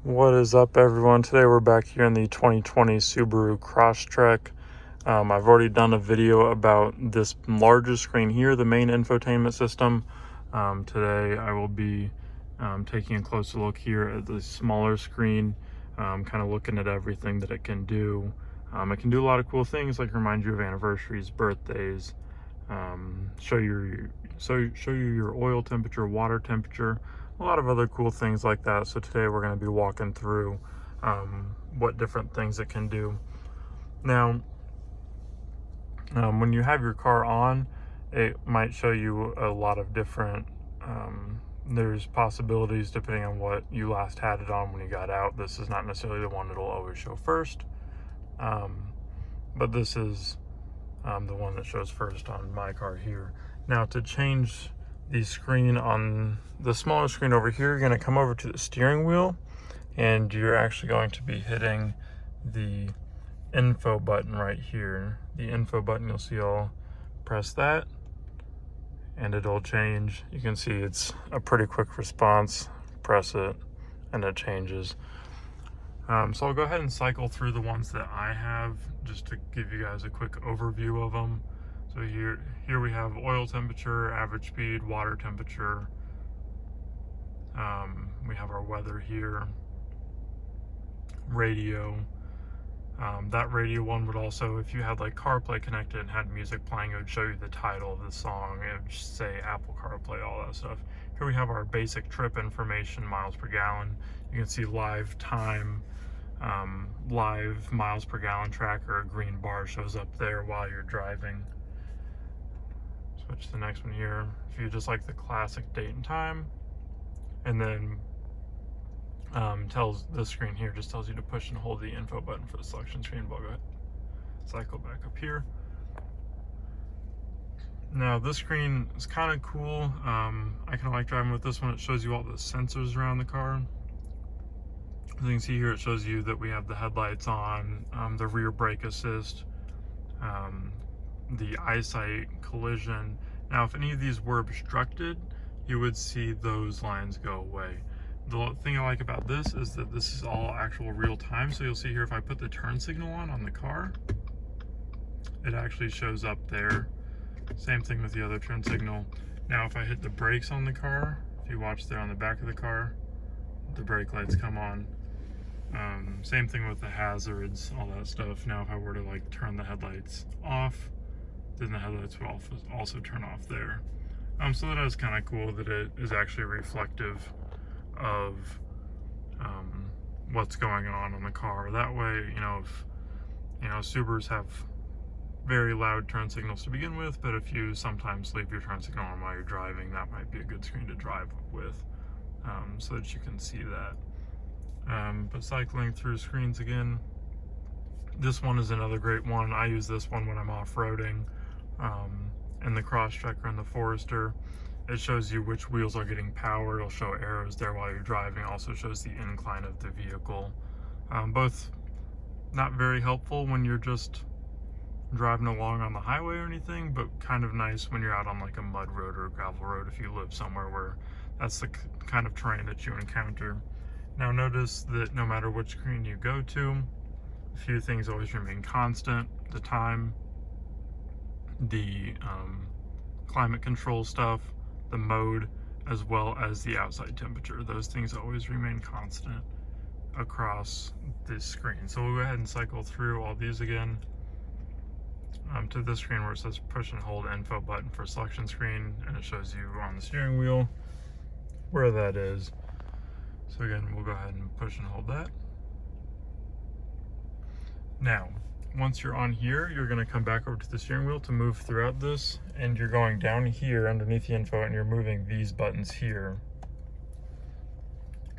What is up, everyone? Today we're back here in the 2020 Subaru Crosstrek. I've already done a video about this larger screen here, the main infotainment system. Today I will be taking a closer look here at the smaller screen, kind of looking at everything that it can do. It can do a lot of cool things, like remind you of anniversaries, birthdays, show you your oil temperature, water temperature, a lot of other cool things like that. So today we're going to be walking through what different things it can do. Now, when you have your car on, it might show you a lot of different, there's possibilities depending on what you last had it on when you got out. This is not necessarily the one that'll always show first, but this is the one that shows first on my car here. Now, to change the screen on the smaller screen over here, you're going to come over to the steering wheel, and you're actually going to be hitting the info button right here. The info button, you'll see, I'll press that and it'll change. You can see it's a pretty quick response. Press it and it changes. So I'll go ahead and cycle through the ones that I have just to give you guys a quick overview of them. So here we have oil temperature, average speed, water temperature. We have our weather here, radio. That radio one would also, if you had like CarPlay connected and had music playing, it would show you the title of the song. It would just say Apple CarPlay, all that stuff. Here we have our basic trip information, miles per gallon. You can see live time, live miles per gallon tracker. A green bar shows up there while you're driving. Switch to the next one here. If you just like the classic date and time, and then tells the screen here just tells you to push and hold the info button for the selection screen. But I'll go ahead, cycle back up here. Now this screen is kind of cool. I kind of like driving with this one. It shows you all the sensors around the car. As you can see here, it shows you that we have the headlights on, the rear brake assist, the eyesight, collision. Now, if any of these were obstructed, you would see those lines go away. The thing I like about this is that this is all actual real time. So you'll see here, if I put the turn signal on the car, it actually shows up there. Same thing with the other turn signal. Now, if I hit the brakes on the car, if you watch there on the back of the car, the brake lights come on. Same thing with the hazards, all that stuff. Now, if I were to like turn the headlights off, then the headlights would also turn off there. So that is kind of cool that it is actually reflective of what's going on the car. That way, if Subarus have very loud turn signals to begin with, but if you sometimes leave your turn signal on while you're driving, that might be a good screen to drive with, so that you can see that. But cycling through screens again, this one is another great one. I use this one when I'm off-roading, in the Crosstrek or in the Forester. It shows you which wheels are getting power. It'll show arrows there while you're driving. Also shows the incline of the vehicle. Both not very helpful when you're just driving along on the highway or anything, but kind of nice when you're out on like a mud road or a gravel road if you live somewhere where that's the kind of terrain that you encounter. Now notice that no matter which screen you go to, a few things always remain constant. The time, the climate control stuff, the mode, as well as the outside temperature. Those things always remain constant across this screen. So we'll go ahead and cycle through all these again, to this screen where it says push and hold info button for selection screen, and it shows you on the steering wheel where that is. So again, we'll go ahead and push and hold that. Now, once you're on here, you're going to come back over to the steering wheel to move throughout this, and you're going down here underneath the info and you're moving these buttons here.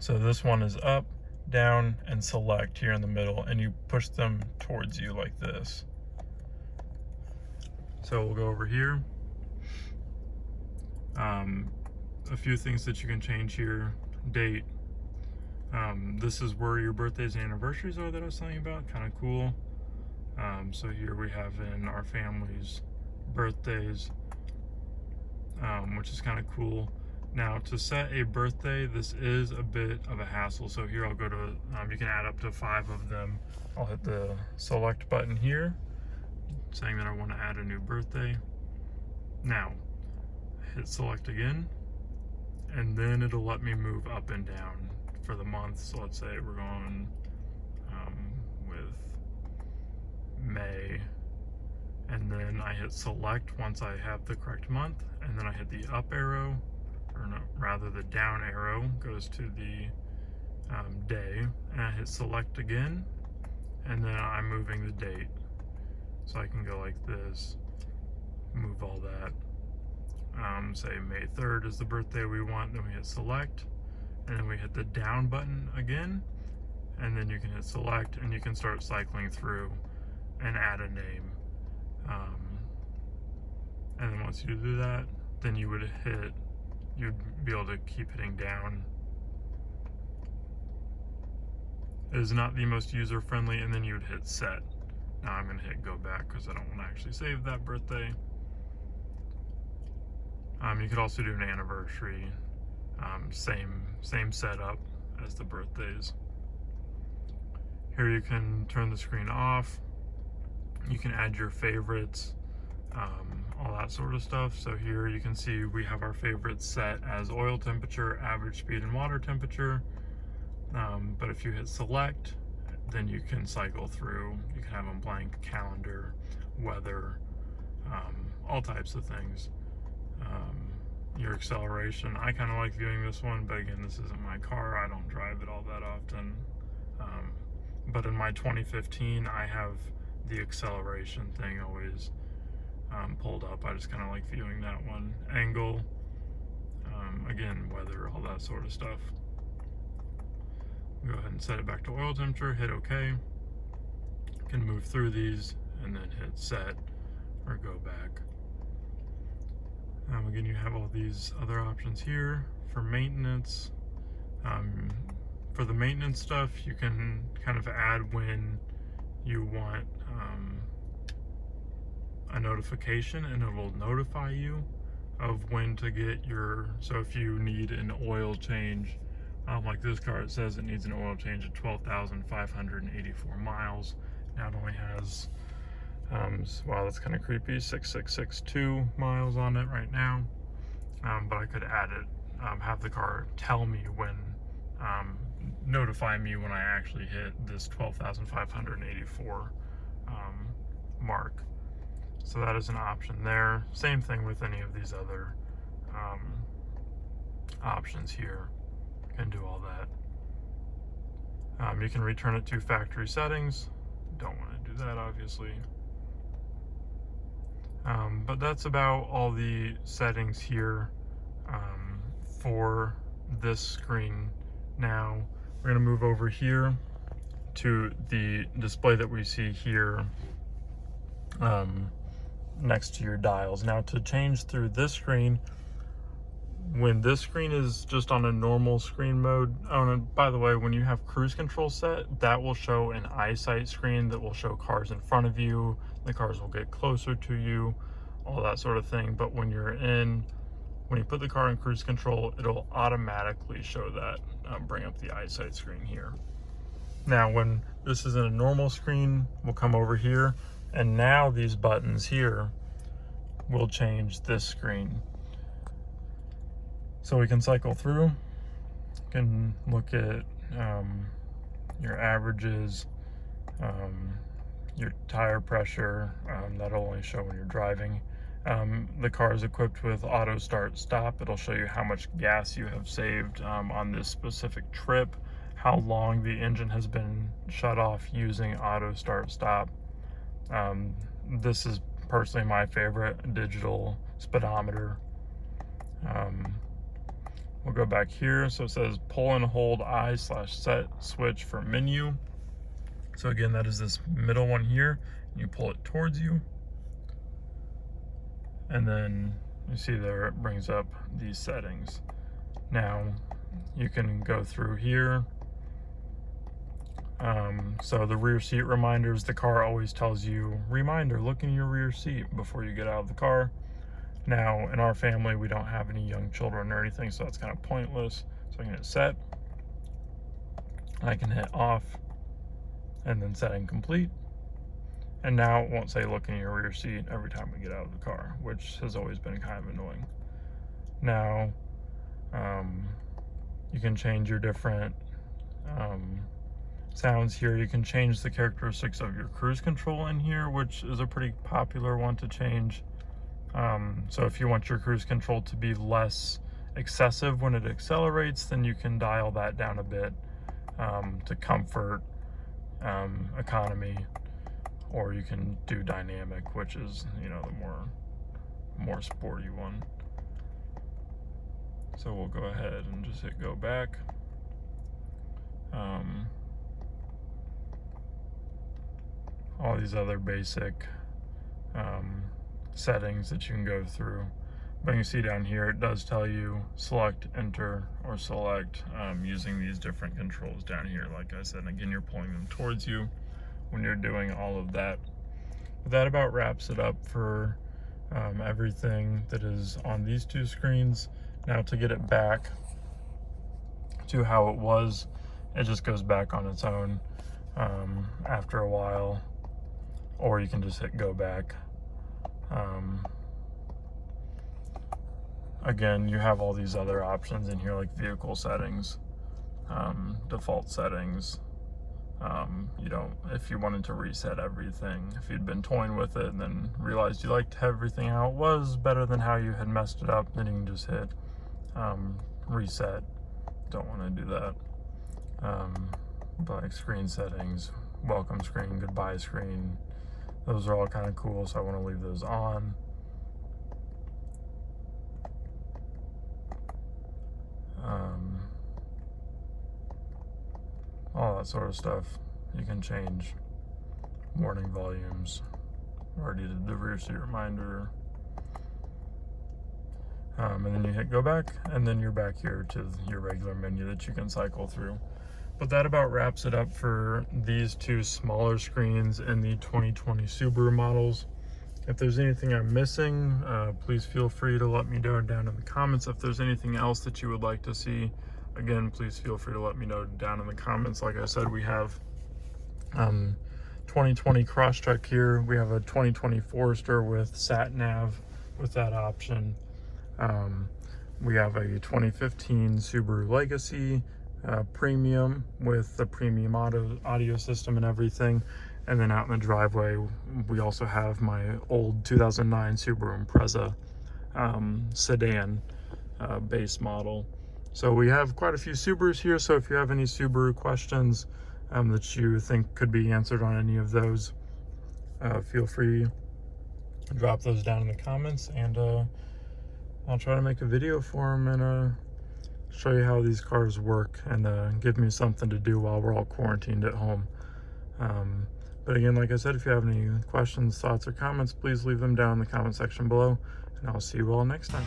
So this one is up, down, and select here in the middle, and you push them towards you like this. So we'll go over here. A few things that you can change here. Date. This is where your birthdays and anniversaries are that I was telling you about. Kind of cool. So here we have in our family's birthdays, which is kind of cool. Now, to set a birthday, this is a bit of a hassle. So here I'll go to, you can add up to 5 of them. I'll hit the select button here, saying that I want to add a new birthday. Now, hit select again, and then it'll let me move up and down for the month. So let's say we're going with May, and then I hit select once I have the correct month, and then I hit the up arrow, or no, rather the down arrow goes to the day, and I hit select again, and then I'm moving the date. So I can go like this, move all that. Say May 3rd is the birthday we want, then we hit select, and then we hit the down button again, and then you can hit select, and you can start cycling through and add a name. And then once you do that, then you'd be able to keep hitting down. It is not the most user-friendly, and then you would hit set. Now I'm going to hit go back because I don't want to actually save that birthday. You could also do an anniversary, same setup as the birthdays. Here you can turn the screen off. You can add your favorites, all that sort of stuff. So here you can see we have our favorites set as oil temperature, average speed, and water temperature. But if you hit select, then you can cycle through. You can have them blank, calendar, weather, all types of things. Your acceleration, I kind of like viewing this one, but again, this isn't my car. I don't drive it all that often. But in my 2015, I have the acceleration thing always pulled up. I just kind of like viewing that one. Angle, again, weather, all that sort of stuff. Go ahead and set it back to oil temperature, hit OK. You can move through these and then hit set or go back. Again, you have all these other options here for maintenance. For the maintenance stuff, you can kind of add when you want a notification, and it will notify you of when to get your, so if you need an oil change, like this car, it says it needs an oil change at 12,584 miles. Now it only has, wow, that's kind of creepy, 6662 miles on it right now. But I could add it, have the car tell me when, notify me when I actually hit this 12,584 mark. So that is an option there. Same thing with any of these other options here. Can do all that. You can return it to factory settings. Don't want to do that, obviously. But that's about all the settings here for this screen. Now we're going to move over here to the display that we see here next to your dials. Now to change through this screen, when this screen is just on a normal screen mode, oh, and by the way, when you have cruise control set, that will show an eyesight screen that will show cars in front of you. The cars will get closer to you, all that sort of thing. But when you put the car in cruise control, it'll automatically show that, bring up the eyesight screen here. Now, when this is in a normal screen, we'll come over here, and now these buttons here will change this screen. So we can cycle through, can look at your averages, your tire pressure, that'll only show when you're driving. The car is equipped with auto start stop. It'll show you how much gas you have saved on this specific trip, how long the engine has been shut off using auto start stop. This is personally my favorite, digital speedometer. We'll go back here. So it says pull and hold I/set switch for menu. So again, that is this middle one here. You pull it towards you. And then you see there it brings up these settings. Now you can go through here. So the rear seat reminders, the car always tells you, reminder, look in your rear seat before you get out of the car. Now, in our family, we don't have any young children or anything, so that's kind of pointless. So I can hit set, I can hit off, and then setting complete. And now it won't say look in your rear seat every time we get out of the car, which has always been kind of annoying. Now, you can change your different sounds here. You can change the characteristics of your cruise control in here, which is a pretty popular one to change. So if you want your cruise control to be less excessive when it accelerates, then you can dial that down a bit to comfort, economy, or you can do dynamic, which is, you know, the more sporty one. So we'll go ahead and just hit go back. All these other basic settings that you can go through. But you can see down here, it does tell you select, enter, or select using these different controls down here. Like I said, again, you're pulling them towards you when you're doing all of that. But that about wraps it up for everything that is on these two screens. Now to get it back to how it was, it just goes back on its own after a while, or you can just hit go back. Again, you have all these other options in here, like vehicle settings, default settings. You don't, if you wanted to reset everything, if you'd been toying with it and then realized you liked everything how it was better than how you had messed it up, then you can just hit reset. Don't want to do that. But like screen settings, welcome screen, goodbye screen, those are all kind of cool, so I want to leave those on. All that sort of stuff. You can change warning volumes. Already did the rear seat reminder. And then you hit go back, and then you're back here to your regular menu that you can cycle through. But that about wraps it up for these two smaller screens in the 2020 Subaru models. If there's anything I'm missing, please feel free to let me know down in the comments. If there's anything else that you would like to see, again, please feel free to let me know down in the comments. Like I said, we have 2020 Crosstrek here. We have a 2020 Forester with sat nav with that option. We have a 2015 Subaru Legacy Premium with the premium audio system and everything. And then out in the driveway, we also have my old 2009 Subaru Impreza sedan base model. So we have quite a few Subarus here, so if you have any Subaru questions that you think could be answered on any of those, feel free to drop those down in the comments, and I'll try to make a video for them and show you how these cars work, and give me something to do while we're all quarantined at home. But again, like I said, if you have any questions, thoughts, or comments, please leave them down in the comment section below, and I'll see you all next time.